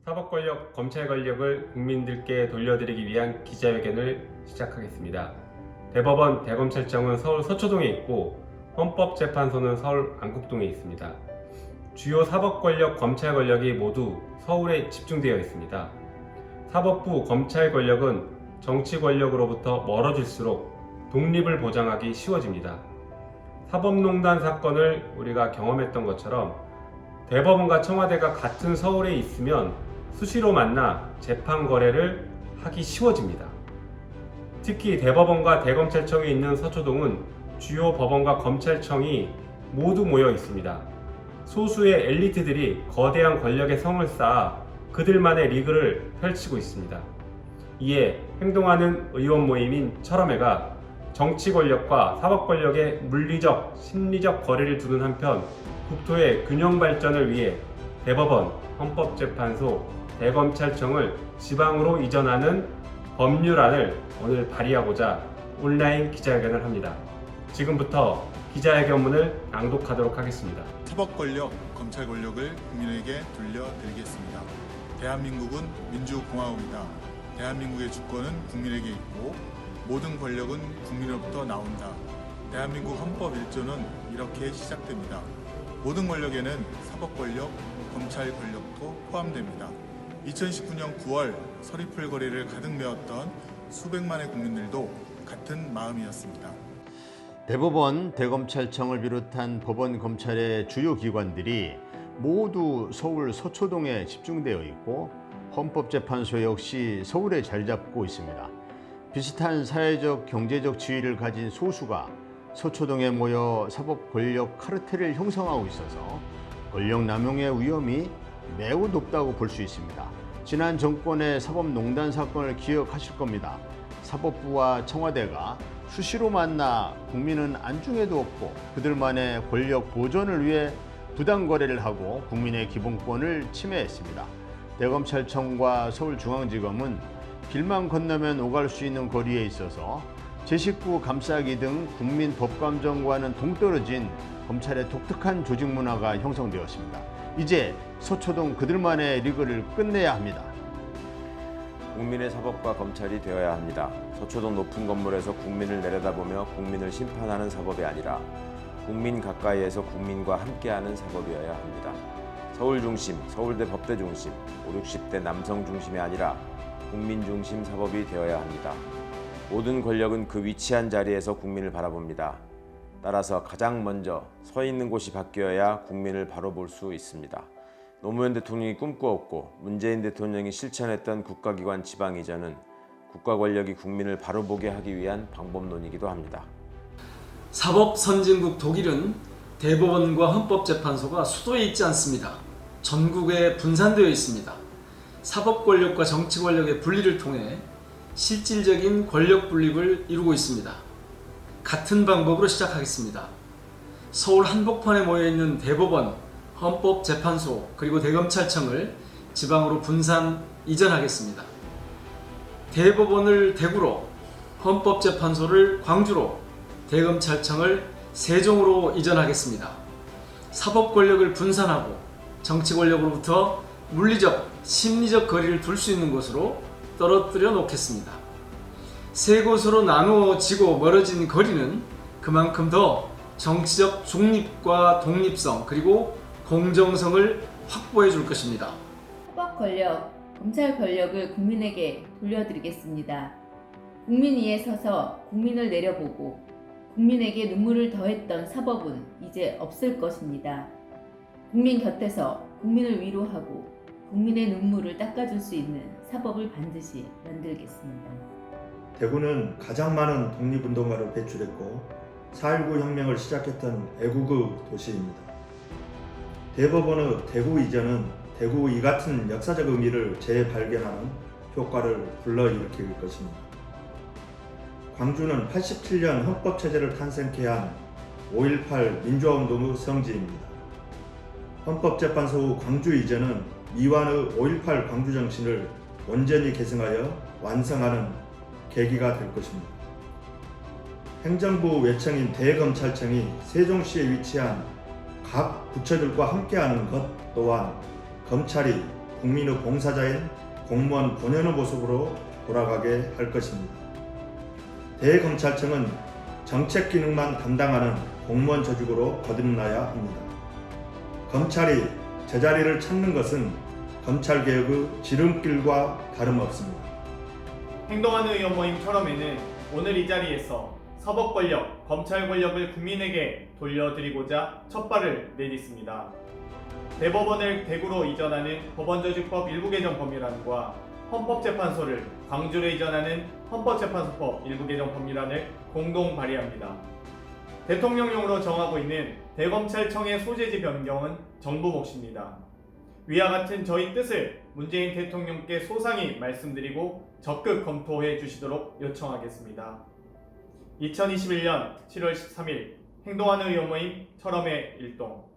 사법권력, 검찰권력을 국민들께 돌려드리기 위한 기자회견을 시작하겠습니다. 대법원, 대검찰청은 서울 서초동에 있고 헌법재판소는 서울 안국동에 있습니다. 주요 사법권력, 검찰권력이 모두 서울에 집중되어 있습니다. 사법부, 검찰권력은 정치권력으로부터 멀어질수록 독립을 보장하기 쉬워집니다. 사법농단 사건을 우리가 경험했던 것처럼 대법원과 청와대가 같은 서울에 있으면 수시로 만나 재판 거래를 하기 쉬워집니다. 특히 대법원과 대검찰청에 있는 서초동은 주요 법원과 검찰청이 모두 모여 있습니다. 소수의 엘리트들이 거대한 권력의 성을 쌓아 그들만의 리그를 펼치고 있습니다. 이에 행동하는 의원 모임인 철험회가 정치 권력과 사법 권력의 물리적, 심리적 거리를 두는 한편 국토의 균형 발전을 위해 대법원, 헌법재판소, 대검찰청을 지방으로 이전하는 법률안을 오늘 발의하고자 온라인 기자회견을 합니다. 지금부터 기자회견문을 낭독하도록 하겠습니다. 사법권력, 검찰권력을 국민에게 돌려드리겠습니다. 대한민국은 민주공화국이다. 대한민국의 주권은 국민에게 있고 모든 권력은 국민으로부터 나온다. 대한민국 헌법 1조는 이렇게 시작됩니다. 모든 권력에는 사법권력, 검찰권력도 포함됩니다. 2019년 9월 서리풀 거리를 가득 메웠던 수백만의 국민들도 같은 마음이었습니다. 대법원, 대검찰청을 비롯한 법원, 검찰의 주요 기관들이 모두 서울 서초동에 집중되어 있고 헌법재판소 역시 서울에 자리 잡고 있습니다. 비슷한 사회적, 경제적 지위를 가진 소수가 서초동에 모여 사법 권력 카르텔을 형성하고 있어서 권력 남용의 위험이 매우 높다고 볼 수 있습니다. 지난 정권의 사법농단 사건을 기억하실 겁니다. 사법부와 청와대가 수시로 만나 국민은 안중에도 없고 그들만의 권력 보존을 위해 부당 거래를 하고 국민의 기본권을 침해했습니다. 대검찰청과 서울중앙지검은 길만 건너면 오갈 수 있는 거리에 있어서 제19 감싸기 등 국민 법감정과는 동떨어진 검찰의 독특한 조직 문화가 형성되었습니다. 이제 서초동 그들만의 리그를 끝내야 합니다. 국민의 사법과 검찰이 되어야 합니다. 서초동 높은 건물에서 국민을 내려다보며 국민을 심판하는 사법이 아니라 국민 가까이에서 국민과 함께하는 사법이어야 합니다. 서울 중심, 서울대 법대 중심, 5, 60대 남성 중심이 아니라 국민 중심 사법이 되어야 합니다. 모든 권력은 그 위치한 자리에서 국민을 바라봅니다. 따라서 가장 먼저 서 있는 곳이 바뀌어야 국민을 바로 볼 수 있습니다. 노무현 대통령이 꿈꾸었고 문재인 대통령이 실천했던 국가기관 지방 이전은 국가 권력이 국민을 바로 보게 하기 위한 방법론이기도 합니다. 사법 선진국 독일은 대법원과 헌법재판소가 수도에 있지 않습니다. 전국에 분산되어 있습니다. 사법 권력과 정치 권력의 분리를 통해 실질적인 권력 분립을 이루고 있습니다. 같은 방법으로 시작하겠습니다. 서울 한복판에 모여있는 대법원, 헌법재판소 그리고 대검찰청을 지방으로 분산 이전하겠습니다. 대법원을 대구로, 헌법재판소를 광주로, 대검찰청을 세종으로 이전하겠습니다. 사법 권력을 분산하고 정치 권력으로부터 물리적, 심리적 거리를 둘 수 있는 곳으로 떨어뜨려 놓겠습니다. 세 곳으로 나누어지고 멀어진 거리는 그만큼 더 정치적 중립과 독립성 그리고 공정성을 확보해 줄 것입니다. 사법 권력, 검찰 권력을 국민에게 돌려드리겠습니다. 국민 위에 서서 국민을 내려보고 국민에게 눈물을 더했던 사법은 이제 없을 것입니다. 국민 곁에서 국민을 위로하고 국민의 눈물을 닦아줄 수 있는 사법을 반드시 만들겠습니다. 대구는 가장 많은 독립운동가를 배출했고 4.19 혁명을 시작했던 애국의 도시입니다. 대법원의 대구 이전은 대구 이 같은 역사적 의미를 재발견하는 효과를 불러일으킬 것입니다. 광주는 87년 헌법체제를 탄생케 한 5.18 민주화운동의 성지입니다. 헌법재판소 후 광주 이전은 미완의 5.18 광주 정신을 온전히 계승하여 완성하는 계기가 될 것입니다. 행정부 외청인 대검찰청이 세종시에 위치한 각 부처들과 함께하는 것 또한 검찰이 국민의 봉사자인 공무원 본연의 모습으로 돌아가게 할 것입니다. 대검찰청은 정책 기능만 담당하는 공무원 조직으로 거듭나야 합니다. 검찰이 제자리를 찾는 것은 검찰개혁의 지름길과 다름없습니다. 행동하는 의원 모임 철험에는 오늘 이 자리에서 사법 권력, 검찰 권력을 국민에게 돌려드리고자 첫 발을 내딛습니다. 대법원을 대구로 이전하는 법원조직법 일부 개정 법률안과 헌법재판소를 광주로 이전하는 헌법재판소법 일부 개정 법률안을 공동 발의합니다. 대통령령으로 정하고 있는 대검찰청의 소재지 변경은 정부 몫입니다. 위와 같은 저희 뜻을 문재인 대통령께 소상히 말씀드리고 적극 검토해 주시도록 요청하겠습니다. 2021년 7월 13일 행동하는 의원 모임 철험의 일동